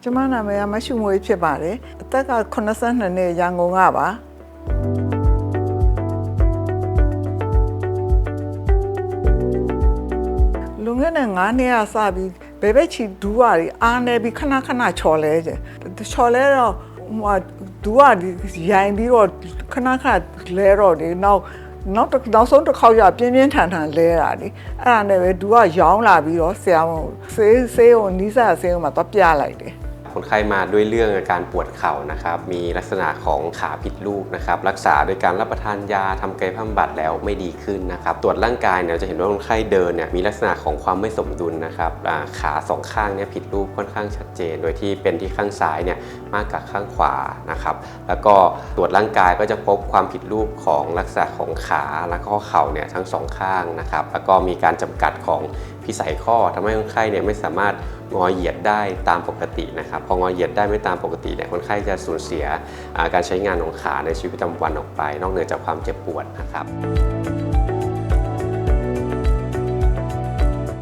ကျမနာမည်ကမရှုမွေးဖြစ်ပါတယ်အသက်က82နှစ်ရန်ကုန်ကပါလူငယ်နဲ့9နှစ်ကစပြီးဘယ်ဘက်ချီဒူးရည်အားနေပြီးခဏခဏချော်လဲတယ်ချော်လဲတော့ဒူးရည်ရိုင်ပြီးတော့ခဏခဏလဲတော့ဒီနောက်ဆုံးတစ်ခေါက်ရပြင်းပြင်းထန်ထန်လဲတာဒီအဲ့ဒါနဲ့ပဲဒူကရောင်းလာပြီးတော့ဆရာဝန်ဆေးကိုနီးစပ်ဆေးကိုမှတော့ပြလိုက်တယ်คนไข้มาด้วยเรื่องอาการปวดเข่านะครับมีลักษณะของขาผิดรูปนะครับรักษาโดยการรับประทานยาทำกายภาพบำบัดแล้วไม่ดีขึ้นนะครับตรวจร่างกายเนี่ยจะเห็นว่าคนไข้เดินเนี่ยมีลักษณะของความไม่สมดุลนะครับขาสองข้างเนี่ยผิดรูปค่อนข้างชัดเจนโดยที่เป็นที่ข้างซ้ายเนี่ยมากกว่าข้างขวานะครับแล้วก็ตรวจร่างกายก็จะพบความผิดรูปของลักษณะของขาและข้อเข่าเนี่ยทั้งสองข้างนะครับแล้วก็มีการจำกัดของพิสัยข้อทำให้คนไข้เนี่ยไม่สามารถงอเหยียดได้ตามปกตินะครับพองอเหยียดได้ไม่ตามปกติเนี่ยคนไข้จะสูญเสียการใช้งานของขาในชีวิตประจำวันออกไปนอกเหนือจากความเจ็บปวดนะครับ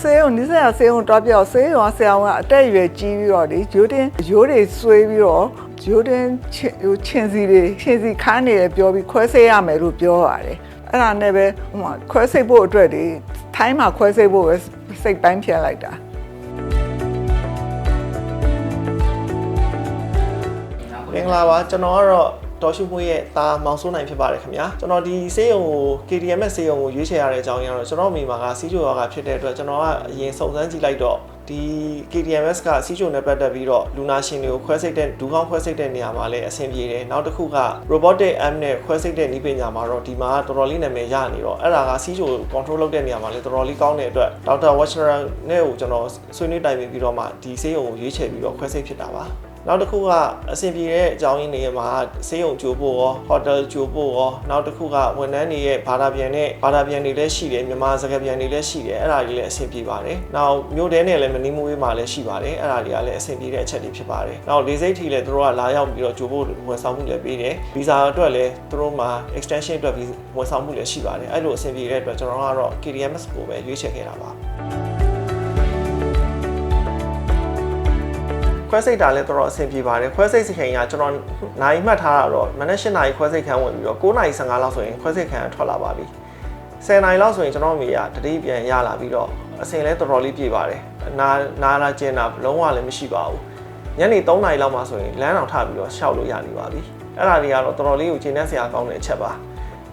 ဆေးရုံနီးစပ်ဆေးရုံတော့ပြောဆေးရုံဆရာဝန်ကအတက်ရွယ်ကြီးပြီးတော့ဒီရိုးတွေဆွေးပြီးတော့ရိုးတင်ချင်းစီခန်းနေတယ်ပြောပြီးခွဲစိတ်ရမယ်လို့ပြောရတယ်အဲ့ဒါနဲ့ပဲခွဲစိတ်ဖို့အတွက်ဒီထိုင်းမှာခွဲစိတ်ဖို့ပဲစိတ်ပိုင်းဖြတ်လိုက်တာမင်္ဂလာပါကျွန်တော်ကတော့ဒေါ်ရှုမွေးရဲ့သားမောင်စိုးနိုင်ဖြစ်ပါတယ်ခင်ဗျာကျွန်တော်ဒီဆေးရုံကို KDMS ဆေးရုံကိုရွေးချယ်ရတဲ့အကြောင်းရင်းကတော့ကျွန်တော်မိမာကစီးချိုရောဂါဖြစ်တဲ့အတွက်ကျွန်တော်ကအရင်စုံစမ်းကြည့်လိုက်တော့ဒီ KDMS ကစီးချိုနဲ့ပတ်သက်ပြီးတော့လူနာရှင်တွေကိုခွဲစိတ်တဲ့ဒူးကောင်းခွဲစိတ်တဲ့နေရာမှာလည်းအဆင်ပြေတယ်နောက်တစ်ခုက robotic arm နဲ့ခွဲစိတ်တဲ့နည်းပညာမှာတော့ဒီမှာတော်တော်လေးနာမည်ရနေတော့အဲ့ဒါကစီးချို control လုပ်တဲ့နေရာမှာလည်းတော်တော်လေးကောင်းတဲ့အတွက်ဒေါက်တာ Watchner နဲ့ကိုကျွန်တော်ဆွေးနွေးတိုင်ပင်ပြီးတော့မှဒီဆေးရုံကိုရွေးချယ်ပြီးတော့ခွဲစိတ်ဖြစ်တာပါနောက်တစ်ခုကအဆင်ပြေတဲ့အကြောင်းရင်းတွေမှာဆေးရုံကြိုဖို့ရောဟိုတယ်ကြိုဖို့ရောနောက်တစ်ခုကဝန်ထမ်းတွေရဲ့ဘာသာပြန်တွေလည်းရှိတယ်မြန်မာစကားပြန်တွေလည်းရှိတယ်အဲ့ဒါတွေလည်းအဆင်ပြေပါတယ်နောက်မြို့တဲနဲ့လည်းမနီးမဝေးမှာလည်းရှိပါတယ်အဲ့ဒါတွေကလည်းအဆင်ပြေတဲ့အချက်တွေဖြစ်ပါတယ်နောက်လေဆိပ်ထီလည်းတို့ကလာရောက်ပြီးတော့ကြိုဖို့ဝန်ဆောင်မှုလည်းပေးတယ်ဗီဇာအတွက်လည်းတို့မှာ extension အတွက်ဝန်ဆောင်မှုလည်းရှိပါတယ်အဲ့လိုအဆင်ပြေတဲ့အတွက်ကျွန်တော်ကတော့ KDMS ကိုပဲရွေးချယ်ခဲ့တာပါခွဲစိတ်တာလည်းတော်တော်အဆင်ပြေပါတယ်ခွဲစိတ်စိတ်ခိုင်ကကျွန်တော်နိုင်မှတ်ထားတာတော့မနက်၈နာရီခွဲစိတ်ခန်းဝင်ပြီးတော့9နာရီ15လောက်ဆိုရင်ခွဲစိတ်ခန်းထွက်လာပါပြီ10နာရီလောက်ဆိုရင်ကျွန်တော်မိကတတိပြန်ရလာပြီးတော့အဆင်လည်းတော်တော်လေးပြေပါတယ်နာလာကျင်းတာလုံးဝလည်းမရှိပါဘူးညနေ3နာရီလောက်မှဆိုရင်လမ်းအောင်ထပြီးတော့ရှောက်လို့ရနေပါပြီအဲ့ဒါတွေကတော့တော်တော်လေးကိုကျင်းနေစရာကောင်းတဲ့အချက်ပါ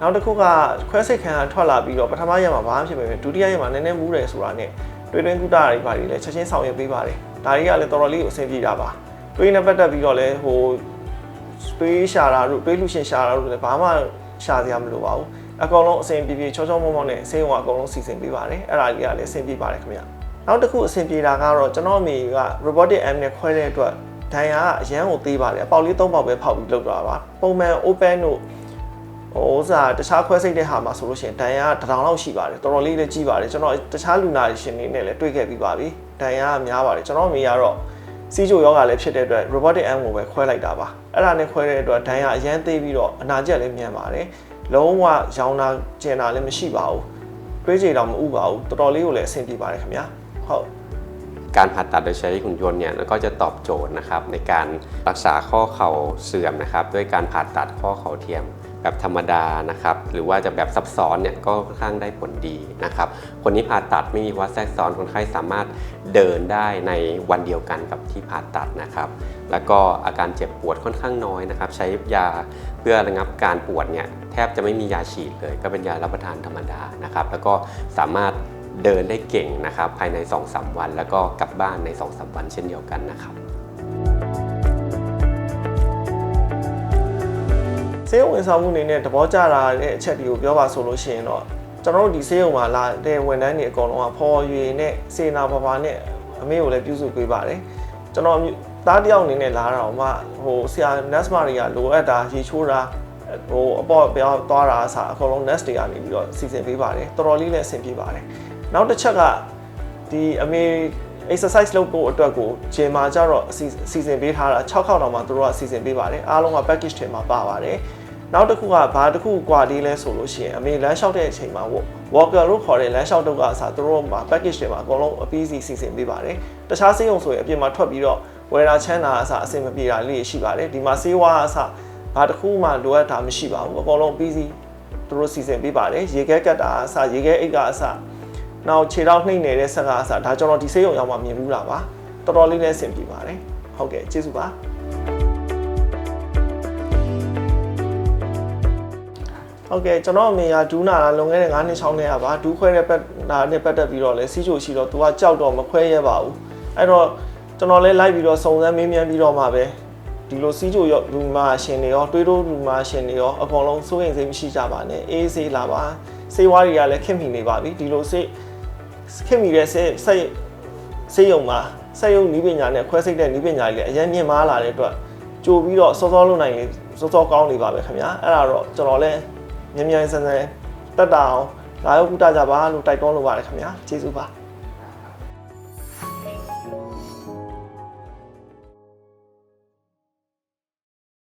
နောက်တစ်ခုကခွဲစိတ်ခန်းကထွက်လာပြီးတော့ပထမရက်မှာဘာမှဖြစ်မဖြစ်ဒုတိယရက်မှာနည်းနည်းမူးတယ်ဆိုတာနဲ့တွင်းကုသတာတွေပါတွေလည်းချက်ချင်းဆောင်ရွက်ပေးပါတယ်ဒါတွေကလည်းတော်တော်လေးကိုအဆင်ပြေတာပါတွေးနဲ့ပတ်သက်ပြီးတော့လည်းတွေးရှာတာတို့တွေးလူရှင်ရှာတာတို့လည်းဘာမှရှာစရာမလိုပါဘူးအကောင်လုံးအဆင်ပြေချောချောမောမောနဲ့ဆေးရုံကအကောင်လုံးစီစဉ်ပေးပါတယ်အဲ့ဒါတွေကလည်းအဆင်ပြေပါတယ်ခင်ဗျနောက်တစ်ခုအဆင်ပြေတာကတော့ကျွန်တော်အမေက robotic arm နဲ့ခွဲတဲ့အတွက်ဒဏ်ရာကအရန်ကိုသေးပါတယ်အပေါက်လေး3ပေါက်ပဲဖောက်ပြီးလုပ်တာပါပုံမှန် open တို့တခြားခွဲစိတ်တဲ့ဟာမှာဆိုလို့ရှိရင်ဒဏ်ရာက1000လောက်ရှိပါတယ်တော်တော်လေးလည်းကြီးပါတယ်ကျွန်တော်တခြားလူနာရှင်တွေနဲ့လည်းတွေ့ခဲ့ပြီးပါပြီဒဏ်ရာကများပါတယ်ကျွန်တော်မိကတော့စီးချိုယောဂလည်းဖြစ်တဲ့အတွက် robotic arm ကိုပဲခွဲလိုက်တာပါအဲ့ဒါနဲ့ခွဲတဲ့အတွက်ဒဏ်ရာအရန်သေးပြီးတော့အနာကျက်လည်းမြန်ပါတယ်လုံးဝရောင်းတာကျင်တာလည်းမရှိပါဘူးတွေးကြည့်တော့မဥပါဘူးတော်တော်လေးကိုလည်းအဆင်ပြေပါတယ်ခင်ဗျာဟုတ်การผ่าตัดโดยใช้หุ่นยนต์เนี่ยก็จะตอบโจทย์นะครับในการรักษาข้อเข่าเสื่อมนะครับด้วยการผ่าตัดข้อเข่าเทียมแบบธรรมดานะครับหรือว่าจะแบบซับซ้อนเนี่ยก็ค่อนข้างได้ผลดีนะครับคนนี้ผ่าตัดไม่มีภาวะแทรกซ้อนคนไข้สามารถเดินได้ในวันเดียวกันกับที่ผ่าตัดนะครับแล้วก็อาการเจ็บปวดค่อนข้างน้อยนะครับใช้ยาเพื่อระงับการปวดเนี่ยแทบจะไม่มียาฉีดเลยก็เป็นยารับประทานธรรมดานะครับแล้วก็สามารถเดินได้เก่งนะครับภายใน 2-3 วันแล้วก็กลับบ้านใน 2-3 วันเช่นเดียวกันนะครับဆေးရုံဝန်ဆောင်မှုအနေနဲ့သဘောကျတာတဲ့အချက်တွေကိုပြောပါဆိုလို့ရှိရင်တော့ကျွန်တော်တို့ဒီဆေးရုံမှာလာတဲ့ဝန်ထမ်းတွေအကုန်လုံးကဖော်ရွေနဲ့စေနာဘာနဲ့အမေကိုလည်းပြုစုပေးပါတယ်ကျွန်တော်သားတယောက်အနေနဲ့လာတာတော့မှဆရာ nurse တွေကလိုအပ်တာရေချိုးတာအပေါ်ပြောင်းသွားတာအစားအကုန်လုံး nurse တွေကနေပြီးတော့စီစဉ်ပေးပါတယ်တော်တော်လေးလည်းအဆင်ပြေပါတယ်နောက်တစ်ချက်ကဒီအမေ exercise လုပ်ဖို့အတွက်ကိုဂျင်မှာကျတော့စီစဉ်ပေးထားတာ6ခေါက်တောင်မှသူတို့ကစီစဉ်ပေးပါတယ်အားလုံးက package ထဲမှာပါပါတယ် နောက်တစ်ခုကဘာတစ်ခုကွာလေးလဲဆိုလို့ရှိရင်အမေလမ်းလျှောက်တဲ့အချိန်မှာ walker လို့ခေါ်တဲ့လမ်းလျှောက်တုပ်ကအစားသူတို့မှာ package တွေမှာအကုန်လုံးအပြီးစီစီစဉ်ပေးပါတယ်တခြားဆေးရုံဆိုရင်အပြင်မှာထွက်ပြီးတော့ဝယ်တာချမ်းတာအစားအဆင်မပြေတာလေးရှိပါတယ်ဒီမှာဆေးဝါးအစားဘာတစ်ခုမှလိုအပ်တာမရှိပါဘူးအကုန်လုံးပြီးစီသူတို့စီစဉ်ပေးပါတယ်ရေခဲကတ်တာအစားရေခဲအိတ်ကအစားနောက်ခြေထောက်နှိမ့်နေတဲ့ဆက်ကအစားဒါကျွန်တော်ဒီဆေးရုံရောက်မှမြင်ဘူးတာပါတော်တော်လေးနဲ့အဆင်ပြေပါတယ်ဟုတ်ကဲ့ကျေးဇူးပါဟုတ်ကဲ့ကျွန်တော်အမေကဒူးနာတာလွန်ခဲ့တဲ့9နှစ်6နှစ်ပါဒူးခွဲတဲ့ပတ်နာနဲ့ပတ်သက်ပြီးတော့လဲစီးချိုရှိတော့သူကကြောက်တော့မခွဲရပါဘူးအဲ့တော့ကျွန်တော်လဲလိုက်ပြီးတော့စုံစမ်းမေးမြန်းပြီးတော့မှပဲဒီလိုစီးချိုရောလူမာရှင်တွေရောတွေးတိုးလူမာရှင်တွေရောအကုန်လုံးစိုးရိမ်စိတ်မရှိကြပါနဲ့အေးဆေးလာပါဆေးဝါးတွေကလည်းခင်မိနေပါပြီဒီလိုစိတ်ခင်မိတဲ့ဆေးရုံမှာစက်ရုံနီးပညာနဲ့ခွဲစိတ်တဲ့နီးပညာတွေလည်းအရင်မြင့်မားလာတဲ့အတွက်ကြိုပြီးတော့စောစောလုပ်နိုင်လေစောစောကောင်းနေပါပဲခင်ဗျာအဲ့ဒါတော့ကျွန်တော်လည်းမြန်မြန်ဆန်ဆန်တက်တာအောင်လာရောက်ကူတာကြပါလို့တိုက်တွန်းလိုပါတယ်ခင်ဗျာကျေးဇူးပါ